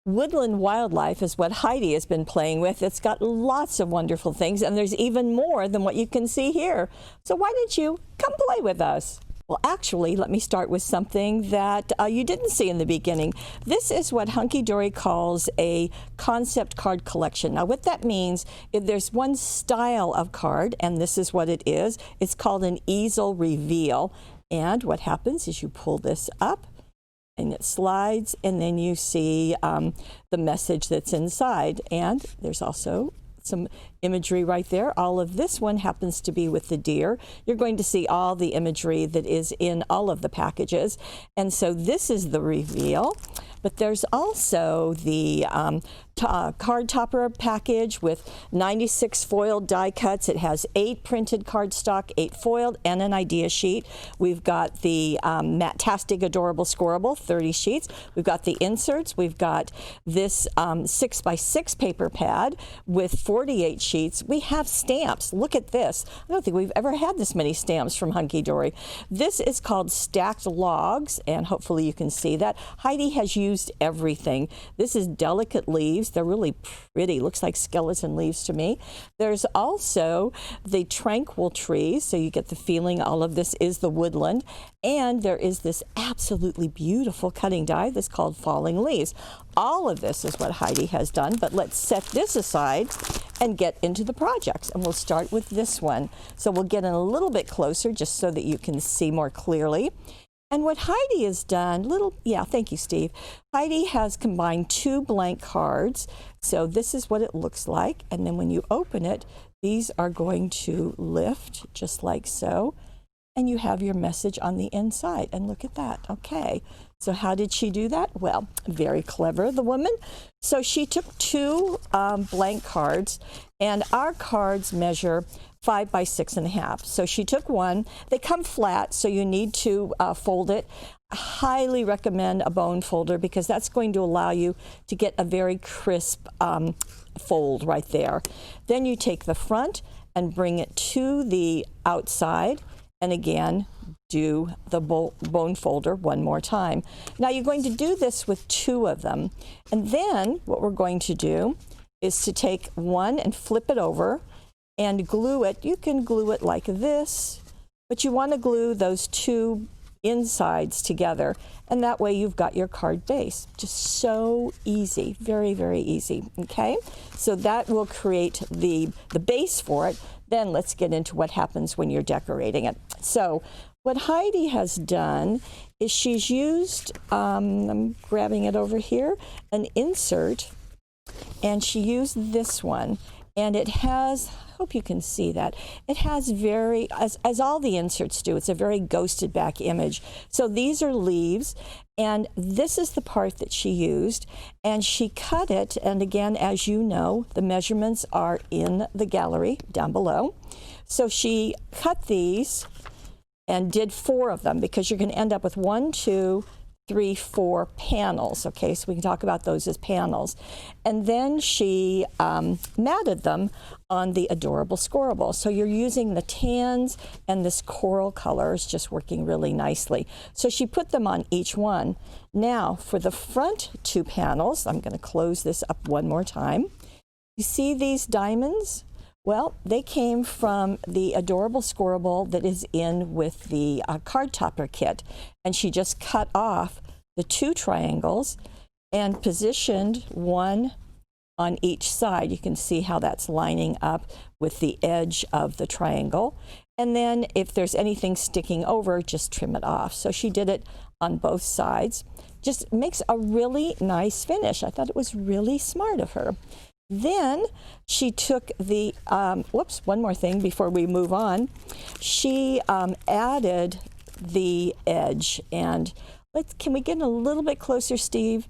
Woodland wildlife is what Heidi has been playing with. It's got lots of wonderful things, and there's even more than what you can see here. So why don't you come play with us? Well, actually, let me start with something that you didn't see in the beginning. This is what Hunkydory calls a concept card collection. Now, what that means, if there's one style of card, and this is what it is, it's called an easel reveal. And what happens is you pull this up, and it slides, and then you see the message that's inside. And there's also some imagery right there. All of this one happens to be with the deer. You're going to see all the imagery that is in all of the packages. And so this is the reveal. But there's also the card topper package with 96 foiled die cuts. It has 8 printed cardstock, 8 foiled, and an idea sheet. We've got the Matt-tastic Adorable Scoreable, 30 sheets. We've got the inserts. We've got this 6x6 paper pad with 48 sheets. We have stamps. Look at this. I don't think we've ever had this many stamps from Hunkydory. This is called Stacked Logs, and hopefully you can see that. Heidi has used everything. This is delicate leaves. They're really pretty. Looks like skeleton leaves to me. There's also the tranquil trees, so you get the feeling all of this is the woodland. And there is this absolutely beautiful cutting die that's called Falling Leaves. All of this is what Heidi has done, but let's set this aside and get into the projects. And we'll start with this one. So we'll get in a little bit closer just so that you can see more clearly. And what Heidi has done, thank you, Steve. Heidi has combined 2 blank cards. So this is what it looks like. And then when you open it, these are going to lift just like so. And you have your message on the inside. And look at that. Okay. So how did she do that? Well, very clever, the woman. So she took 2 blank cards, and our cards measure 5 by 6.5. So she took one. They come flat, so you need to fold it. I highly recommend a bone folder because that's going to allow you to get a very crisp fold right there. Then you take the front and bring it to the outside, and again, do the bone folder one more time. Now you're going to do this with 2 of them. And then what we're going to do is to take one and flip it over and glue it. You can glue it like this, but you want to glue those 2 insides together, and that way you've got your card base. Just so easy, very, very easy, okay? So that will create the base for it. Then let's get into what happens when you're decorating it. So what Heidi has done is she's used, I'm grabbing it over here, an insert, and she used this one. And it has, I hope you can see that, it has very, as all the inserts do, it's a very ghosted back image. So these are leaves, and this is the part that she used, and she cut it, and again, as you know, the measurements are in the gallery down below. So she cut these and did 4 of them because you're going to end up with 1, 2, 3, 4 panels. Okay, so we can talk about those as panels. And then she matted them on the Adorable Scoreable. So you're using the tans and this coral color is just working really nicely. So she put them on each one. Now for the front 2 panels, I'm going to close this up one more time. You see these diamonds? Well, they came from the Adorable Scoreable that is in with the card topper kit. And she just cut off the 2 triangles and positioned one on each side. You can see how that's lining up with the edge of the triangle. And then if there's anything sticking over, just trim it off. So she did it on both sides. Just makes a really nice finish. I thought it was really smart of her. Then she took the, one more thing before we move on. She added the edge, and can we get a little bit closer, Steve?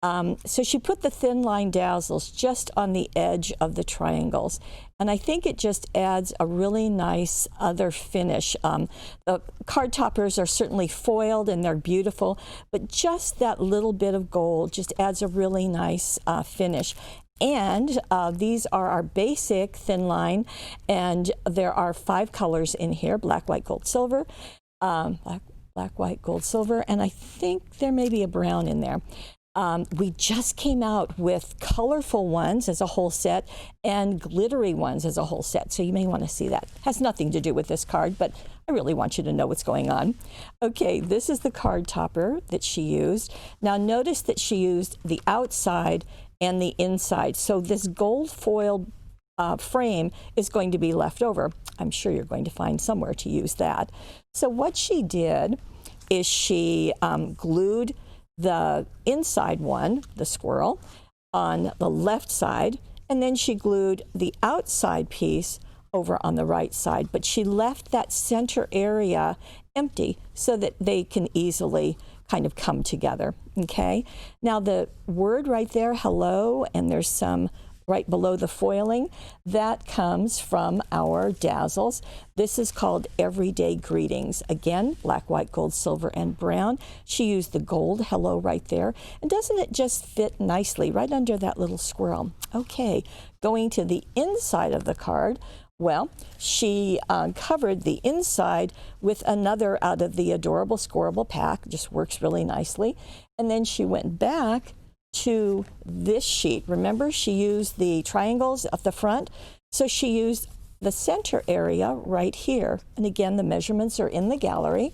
So she put the thin line dazzles just on the edge of the triangles. And I think it just adds a really nice other finish. The card toppers are certainly foiled and they're beautiful, but just that little bit of gold just adds a really nice finish. And these are our basic thin line, and there are 5 colors in here: black, white, gold, silver, black, white, gold, silver, and I think there may be a brown in there. We just came out with colorful ones as a whole set and glittery ones as a whole set. So you may want to see that. Has nothing to do with this card, but I really want you to know what's going on. Okay, this is the card topper that she used. Now notice that she used the outside and the inside. So this gold foil frame is going to be left over. I'm sure you're going to find somewhere to use that. So what she did is she glued the inside one, the squirrel, on the left side, and then she glued the outside piece over on the right side, but she left that center area empty so that they can easily kind of come together. Okay, now the word right there, hello, and there's some right below the foiling, that comes from our dazzles. This is called Everyday Greetings. Again, black, white, gold, silver, and brown. She used the gold hello right there. And doesn't it just fit nicely right under that little squirrel? Okay, going to the inside of the card, well, she covered the inside with another out of the Adorable Scoreable pack, just works really nicely. And then she went back to this sheet. Remember, she used the triangles at the front, so she used the center area right here. And again, the measurements are in the gallery.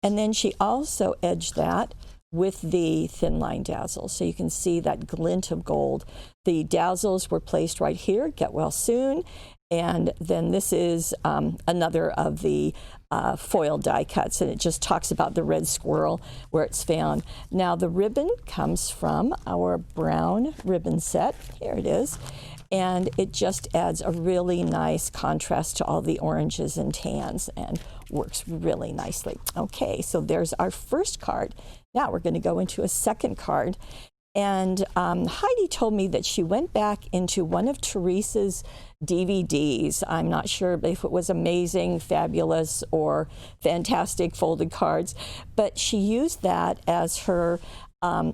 And then she also edged that with the thin line dazzles, so you can see that glint of gold. The dazzles were placed right here, get well soon. And then this is another of the foil die cuts, and it just talks about the red squirrel where it's found. Now the ribbon comes from our brown ribbon set. Here it is. And it just adds a really nice contrast to all the oranges and tans and works really nicely. Okay, so there's our first card. Now we're going to go into a second card. And Heidi told me that she went back into one of Teresa's DVDs. I'm not sure if it was Amazing, Fabulous, or Fantastic Folded Cards, but she used that as her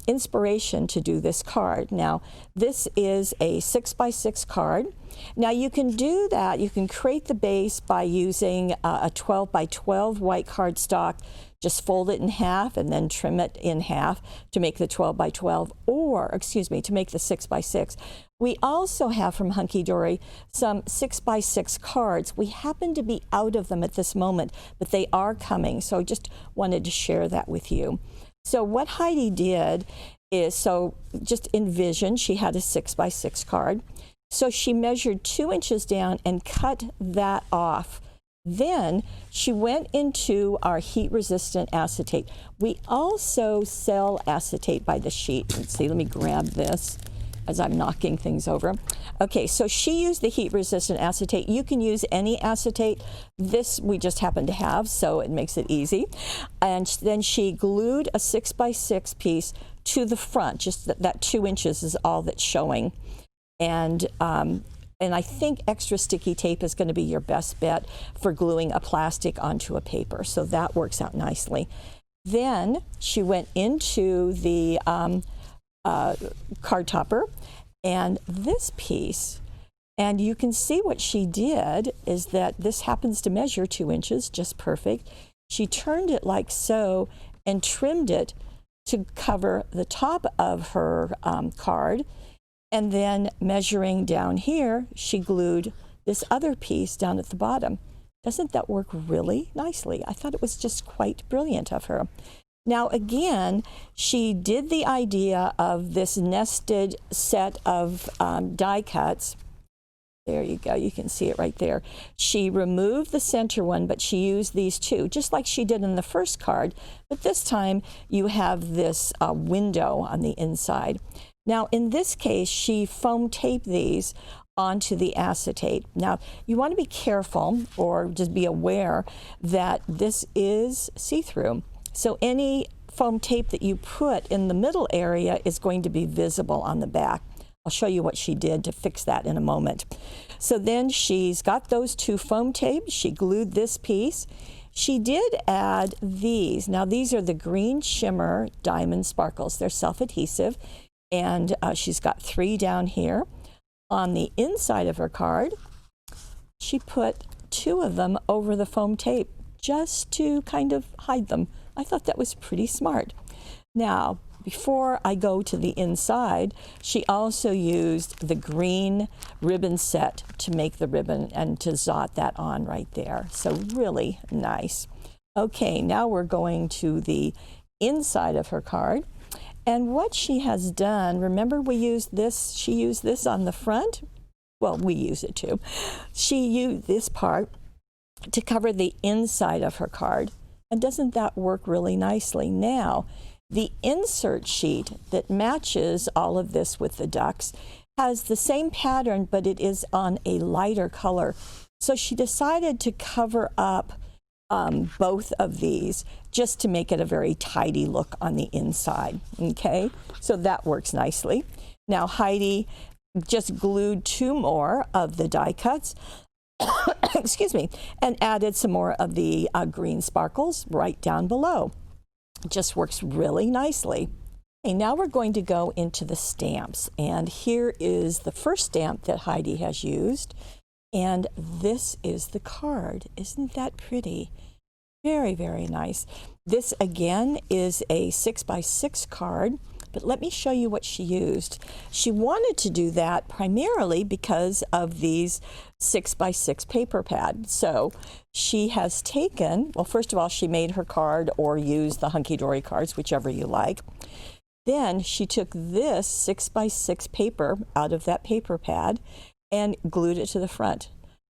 inspiration to do this card. Now, this is a 6x6 card. Now, you can do that. You can create the base by using a 12x12 white cardstock. Just fold it in half and then trim it in half to make the 12x12, or, excuse me, to make the 6x6. We also have from Hunkydory some 6x6 cards. We happen to be out of them at this moment, but they are coming, so I just wanted to share that with you. So what Heidi did is, so just envision she had a 6x6 card. So she measured 2 inches down and cut that off. Then she went into our heat-resistant acetate. We also sell acetate by the sheet. Let's see, let me grab this as I'm knocking things over. Okay, so she used the heat-resistant acetate. You can use any acetate. This we just happen to have, so it makes it easy. And then she glued a 6x6 piece to the front, just that 2 inches is all that's showing. And I think extra sticky tape is going to be your best bet for gluing a plastic onto a paper. So that works out nicely. Then she went into the card topper and this piece. And you can see what she did is that this happens to measure 2 inches, just perfect. She turned it like so and trimmed it to cover the top of her card. And then measuring down here, she glued this other piece down at the bottom. Doesn't that work really nicely? I thought it was just quite brilliant of her. Now again, she did the idea of this nested set of die cuts. There you go, you can see it right there. She removed the center one, but she used these two, just like she did in the first card, but this time you have this window on the inside. Now, in this case, she foam taped these onto the acetate. Now, you want to be careful or just be aware that this is see-through. So any foam tape that you put in the middle area is going to be visible on the back. I'll show you what she did to fix that in a moment. So then she's got those two foam tapes. She glued this piece. She did add these. Now, these are the green shimmer diamond sparkles. They're self-adhesive. And she's got 3 down here. On the inside of her card, she put 2 of them over the foam tape just to kind of hide them. I thought that was pretty smart. Now, before I go to the inside, she also used the green ribbon set to make the ribbon and to zot that on right there. So really nice. Okay, now we're going to the inside of her card. And what she has done, remember we used this, she used this on the front? Well, we use it too. She used this part to cover the inside of her card. And doesn't that work really nicely? Now, the insert sheet that matches all of this with the ducks has the same pattern, but it is on a lighter color. So she decided to cover up both of these just to make it a very tidy look on the inside. Okay, so that works nicely. Now Heidi just glued 2 more of the die cuts excuse me, and added some more of the green sparkles right down below. It just works really nicely. Okay, now we're going to go into the stamps, and here is the first stamp that Heidi has used, and this is the card. Isn't that pretty? Very, very nice. This again is a 6x6 card, but let me show you what she used. She wanted to do that primarily because of these 6x6 paper pads. So she has taken, well, first of all, she made her card or used the Hunkydory cards, whichever you like. Then she took this 6x6 paper out of that paper pad and glued it to the front.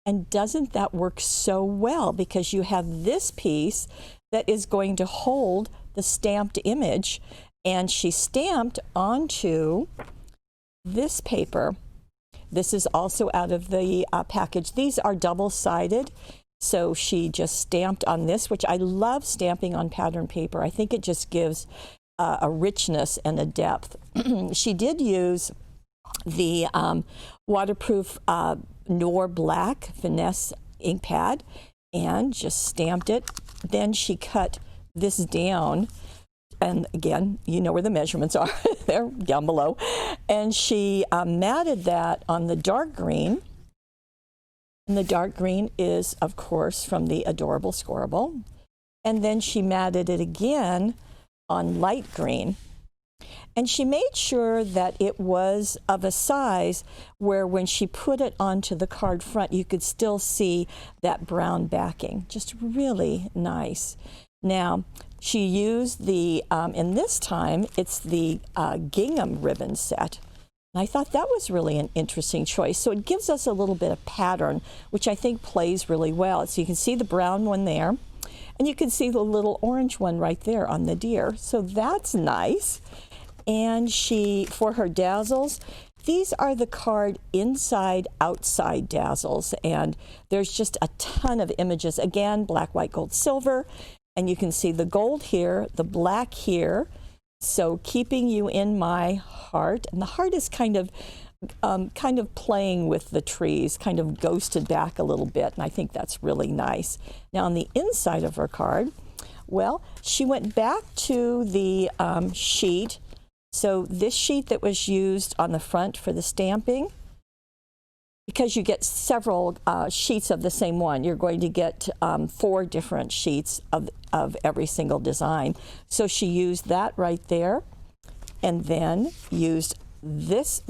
And doesn't that work so well? Because you have this piece that is going to hold the stamped image, and she stamped onto this paper. This is also out of the package. These are double-sided, so she just stamped on this, which I love stamping on pattern paper. I think it just gives a richness and a depth. She did use the waterproof Noir Black Finesse ink pad and just stamped it. Then she cut this down, and again, you know where the measurements are. They're down below. And she matted that on the dark green. And the dark green is, of course, from the Adorable Scorable. And then she matted it again on light green. And she made sure that it was of a size where when she put it onto the card front, you could still see that brown backing. Just really nice. Now, she used the, and this time, it's the Gingham Ribbon set. And I thought that was really an interesting choice. So it gives us a little bit of pattern, which I think plays really well. So you can see the brown one there, and you can see the little orange one right there on the deer. So that's nice. And she, for her dazzles, these are the card inside outside dazzles, and there's just a ton of images. Again, black, white, gold, silver, and you can see the gold here, the black here. So keeping you in my heart, and the heart is kind of playing with the trees, kind of ghosted back a little bit, and I think that's really nice. Now on the inside of her card, well, she went back to the sheet. So this sheet that was used on the front for the stamping, because you get several sheets of the same one, you're going to get 4 different sheets of every single design. So she used that right there, and then used this,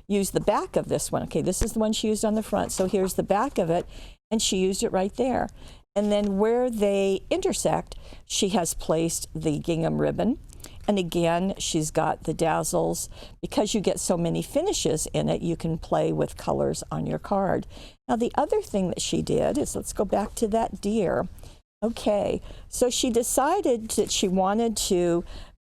used the back of this one. Okay, this is the one she used on the front, so here's the back of it, and she used it right there. And then where they intersect, she has placed the gingham ribbon. And again, she's got the dazzles. Because you get so many finishes in it, you can play with colors on your card. Now, the other thing that she did is, let's go back to that deer. Okay, so she decided that she wanted to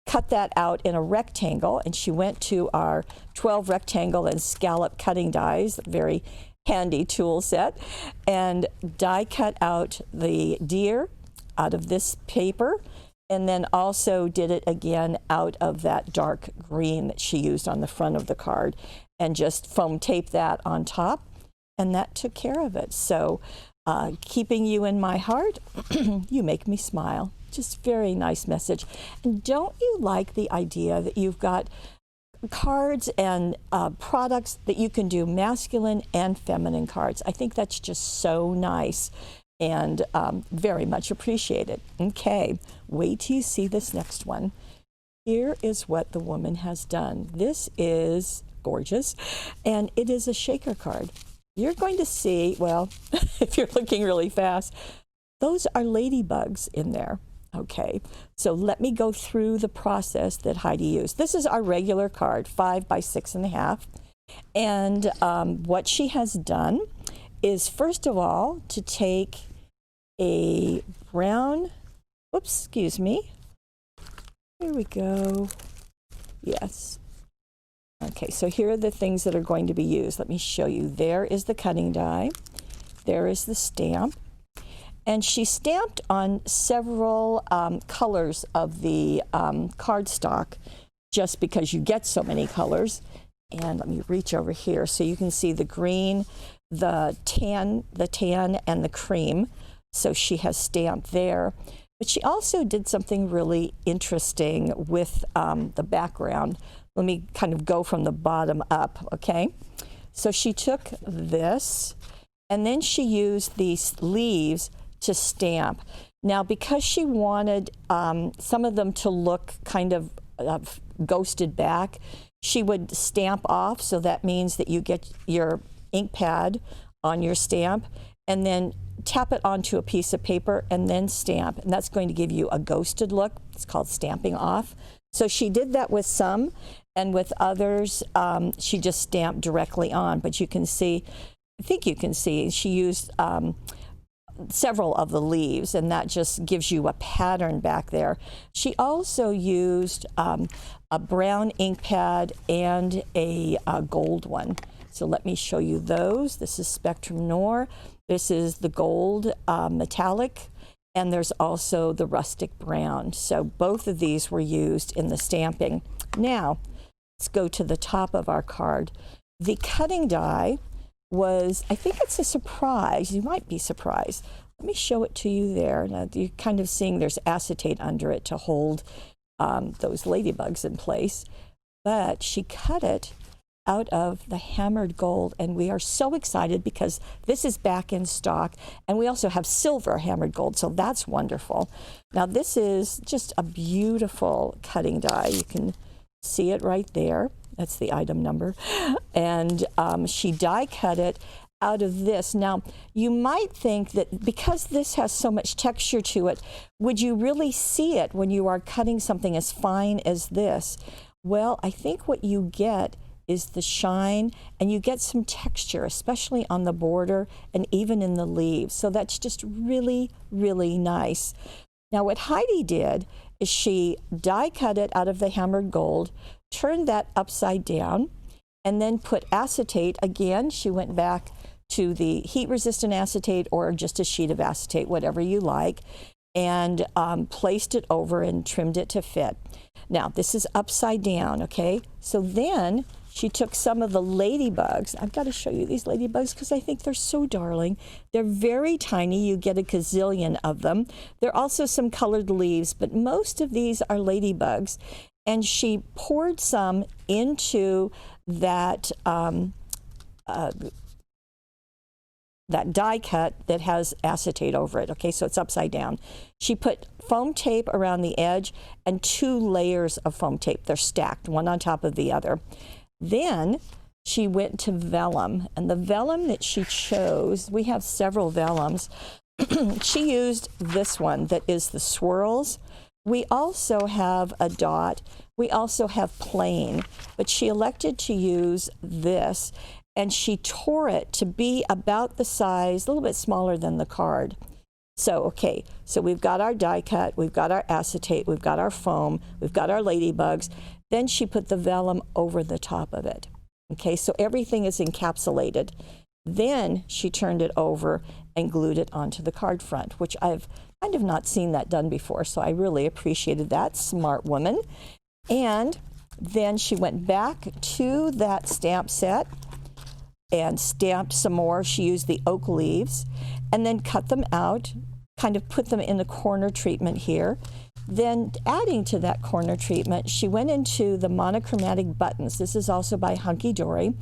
cut that out in a rectangle, and she went to our 12 rectangle and scallop cutting dies, very handy tool set, and die cut out the deer out of this paper. And then also did it again out of that dark green that she used on the front of the card, and just foam taped that on top, and that took care of it. So keeping you in my heart, you make me smile. Just very nice message. And don't you like the idea that you've got cards and products that you can do masculine and feminine cards? I think that's just so nice. And very much appreciated. Okay, wait till you see this next one. here is what the woman has done. This is gorgeous, and it is a shaker card. You're going to see, well, if you're looking really fast, those are ladybugs in there. Okay, so let me go through the process that Heidi used. This is our regular card, 5 by 6.5. And what she has done is, first of all, to take a brown, whoops, excuse me. Here we go. Yes. Okay, so here are the things that are going to be used. Let me show you. There is the cutting die. There is the stamp. And she stamped on several colors of the cardstock, just because you get so many colors. And let me reach over here so you can see the green, the tan, and the cream. So she has stamped there. But she also did something really interesting with the background. Let me kind of go from the bottom up, okay? So she took this, and then she used these leaves to stamp. Now, because she wanted some of them to look kind of ghosted back, she would stamp off, so that means that you get your ink pad on your stamp and then tap it onto a piece of paper and then stamp, and that's going to give you a ghosted look. It's called stamping off. So she did that with some, and with others she just stamped directly on. But you can see, I think you can see, she used several of the leaves, and that just gives you a pattern back there. She also used a brown ink pad and a gold one. So let me show you those. This is Spectrum Noir. This is the gold metallic, and there's also the rustic brown. So both of these were used in the stamping. Now, let's go to the top of our card. The cutting die was, I think it's a surprise. You might be surprised. Let me show it to you there. Now, you're kind of seeing there's acetate under it to hold those ladybugs in place. But she cut it out of the hammered gold, and we are so excited because this is back in stock, and we also have silver hammered gold, so that's wonderful. Now, this is just a beautiful cutting die. You can see it right there. That's the item number. And she die cut it out of this. Now, you might think that because this has so much texture to it, would you really see it when you are cutting something as fine as this? Well, I think what you get is the shine, and you get some texture, especially on the border and even in the leaves. So that's just really, really nice. Now, what Heidi did is she die cut it out of the hammered gold, turned that upside down, and then put acetate. Again, she went back to the heat-resistant acetate or just a sheet of acetate, whatever you like, and placed it over and trimmed it to fit. Now, this is upside down, okay? So then she took some of the ladybugs. I've got to show you these ladybugs because I think they're so darling. They're very tiny. You get a gazillion of them. There are also some colored leaves, but most of these are ladybugs. And she poured some into that that die cut that has acetate over it. Okay, so it's upside down. She put foam tape around the edge and 2 layers of foam tape. They're stacked, one on top of the other. Then she went to vellum, and the vellum that she chose, we have several vellums. She used this one that is the swirls. We also have a dot. We also have plain, but she elected to use this, and she tore it to be about the size, a little bit smaller than the card. So, okay, so we've got our die cut, we've got our acetate, we've got our foam, we've got our ladybugs. Then she put the vellum over the top of it. Okay, so everything is encapsulated. Then she turned it over and glued it onto the card front, which I've kind of not seen that done before, so I really appreciated that. Smart woman. And then she went back to that stamp set and stamped some more. She used the oak leaves and then cut them out, kind of put them in the corner treatment here. Then adding to that corner treatment, she went into the monochromatic buttons. This is also by Hunkydory,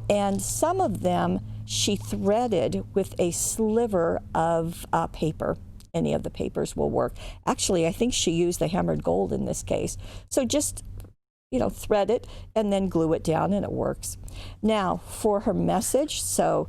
and some of them she threaded with a sliver of paper. any of the papers will work. Actually, I think she used the hammered gold in this case. So just, you know, thread it and then glue it down and it works. Now for her message, so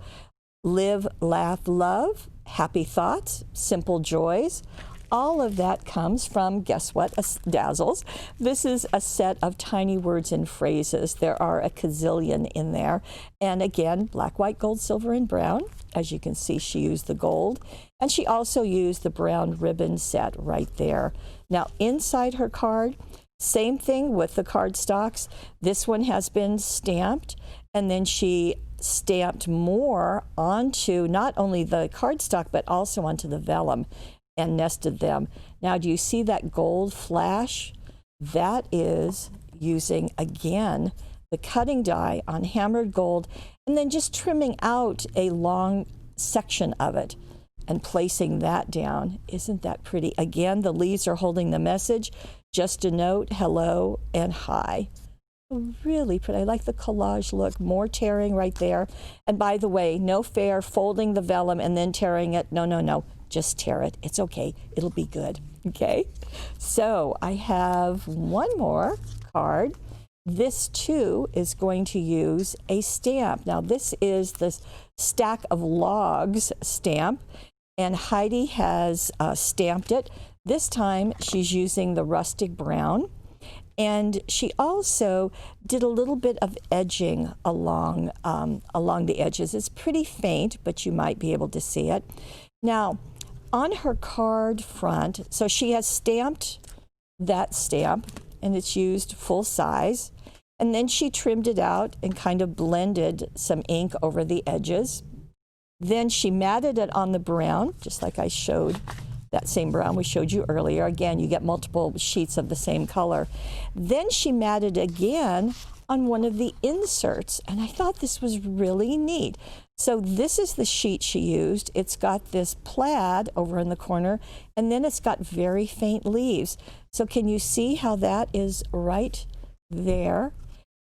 live, laugh, love, happy thoughts, simple joys. All of that comes from, guess what, Dazzles. This is a set of tiny words and phrases. There are a gazillion in there. And again, black, white, gold, silver, and brown. As you can see, she used the gold. And she also used the brown ribbon set right there. Now, inside her card, same thing with the cardstocks. This one has been stamped, and then she stamped more onto not only the cardstock, but also onto the vellum, and nested them. Now, do you see that gold flash? That is using, again, the cutting die on hammered gold, and then just trimming out a long section of it and placing that down. Isn't that pretty? Again, the leaves are holding the message. Just a note, hello, and hi. Really pretty. I like the collage look. More tearing right there. And by the way, no fair folding the vellum and then tearing it. No, no, no. Just tear it. It's okay. It'll be good. Okay. So I have one more card. This too is going to use a stamp. Now this is the stack of logs stamp, and Heidi has stamped it. This time she's using the rustic brown. And she also did a little bit of edging along the edges. It's pretty faint, but you might be able to see it. Now, on her card front, so she has stamped that stamp, and it's used full size. And then she trimmed it out and kind of blended some ink over the edges. Then she matted it on the brown, just like I showed. That same brown we showed you earlier. Again, you get multiple sheets of the same color. Then she matted again on one of the inserts, and I thought this was really neat. So this is the sheet she used. It's got this plaid over in the corner, and then it's got very faint leaves. So can you see how that is right there?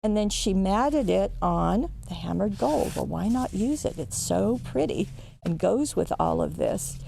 And then she matted it on the hammered gold. Well, why not use it? It's so pretty and goes with all of this.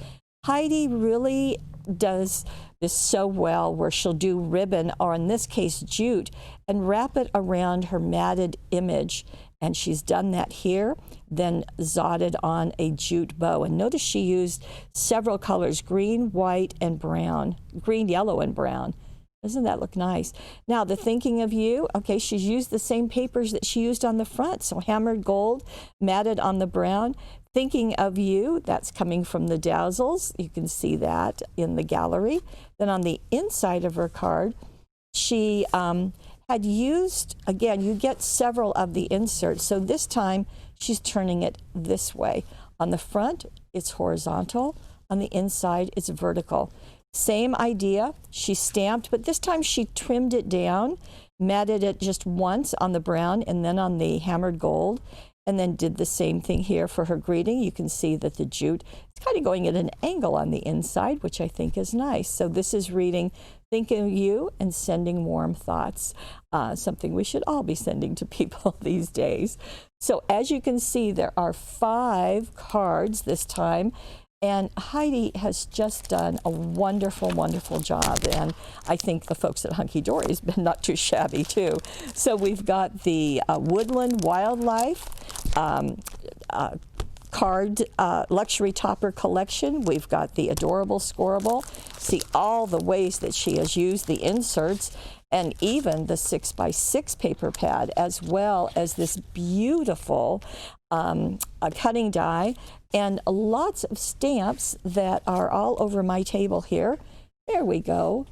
Heidi really does this so well, where she'll do ribbon, or in this case jute, and wrap it around her matted image. And she's done that here, then zodded on a jute bow. And notice she used several colors, green, white, and brown, green, yellow, and brown. Doesn't that look nice? Now, the thinking of you, okay, she's used the same papers that she used on the front. So hammered gold, matted on the brown. Thinking of you, that's coming from the Dazzles. You can see that in the gallery. Then on the inside of her card, she had used, again, you get several of the inserts. So this time she's turning it this way. On the front, it's horizontal. On the inside, it's vertical. Same idea, she stamped, but this time she trimmed it down, matted it just once on the brown and then on the hammered gold, and then did the same thing here for her greeting. You can see that the jute is kind of going at an angle on the inside, which I think is nice. So this is reading, thinking of you and sending warm thoughts, something we should all be sending to people these days. So as you can see, there are 5 cards this time. And Heidi has just done a wonderful, wonderful job. And I think the folks at Hunkydory has been not too shabby, too. So we've got the Woodland Wildlife card luxury topper collection. We've got the adorable scoreable. See all the ways that she has used the inserts, and even the 6x6 paper pad, as well as this beautiful cutting die, and lots of stamps that are all over my table here. There we go.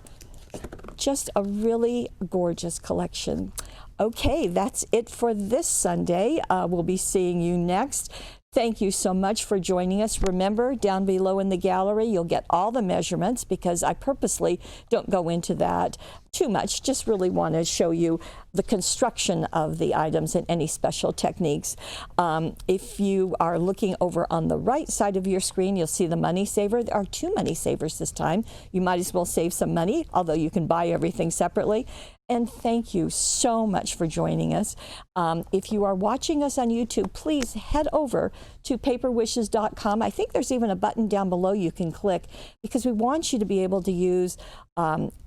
Just a really gorgeous collection. Okay, that's it for this Sunday. We'll be seeing you next. Thank you so much for joining us. Remember, down below in the gallery, you'll get all the measurements, because I purposely don't go into that too much. Just really want to show you the construction of the items and any special techniques. If you are looking over on the right side of your screen, you'll see the money saver. There are 2 money savers this time. You might as well save some money, although you can buy everything separately. And thank you so much for joining us. If you are watching us on YouTube, please head over to paperwishes.com. I think there's even a button down below you can click, because we want you to be able to use,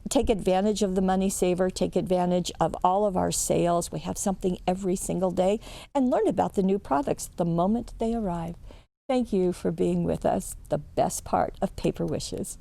take advantage of the Money Saver, take advantage of all of our sales. We have something every single day, and learn about the new products the moment they arrive. Thank you for being with us, the best part of Paper Wishes.